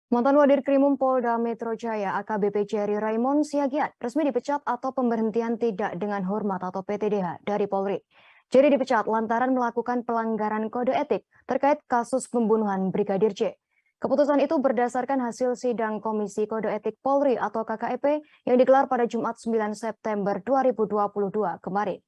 Mantan Wadir Krimum Polda Metro Jaya AKBP Jerry Raymond Siagian resmi dipecat atau pemberhentian tidak dengan hormat atau PTDH dari Polri. Jerry dipecat lantaran melakukan pelanggaran kode etik terkait kasus pembunuhan Brigadir J. Keputusan itu berdasarkan hasil sidang Komisi Kode Etik Polri atau KKEP yang digelar pada Jumat 9 September 2022 kemarin.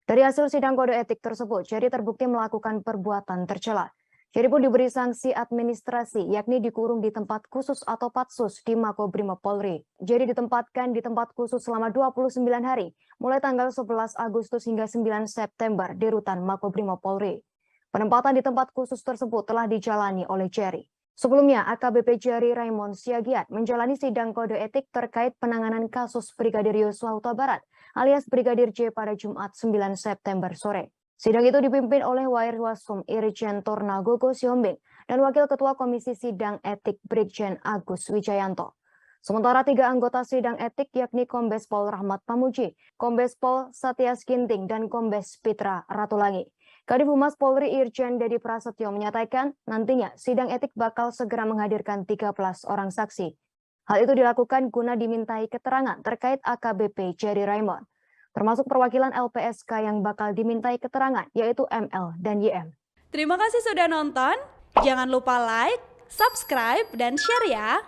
Dari hasil sidang kode etik tersebut, Jerry terbukti melakukan perbuatan tercela. Jerry pun diberi sanksi administrasi, yakni dikurung di tempat khusus atau patsus di Makobrimob Polri. Jerry ditempatkan di tempat khusus selama 29 hari, mulai tanggal 11 Agustus hingga 9 September di rutan Makobrimob Polri. Penempatan di tempat khusus tersebut telah dijalani oleh Jerry. Sebelumnya, AKBP Jerry Raymond Siagian menjalani sidang kode etik terkait penanganan kasus Brigadir Yosua Huta Barat alias Brigadir J pada Jumat 9 September sore. Sidang itu dipimpin oleh Wairwasum Irjen Tornagogo Siombing dan Wakil Ketua Komisi Sidang Etik Brigjen Agus Wijayanto. Sementara 3 anggota sidang etik yakni Kombes Pol Rahmat Pamuji, Kombes Pol Satyas Ginting, dan Kombes Pitra Ratulangi. Kadif Humas Polri Irjen Dedi Prasetyo menyatakan nantinya sidang etik bakal segera menghadirkan 13 orang saksi. Hal itu dilakukan guna dimintai keterangan terkait AKBP Jerry Raymond, termasuk perwakilan LPSK yang bakal dimintai keterangan, yaitu ML dan YM. Terima kasih sudah nonton. Jangan lupa like, subscribe, dan share ya.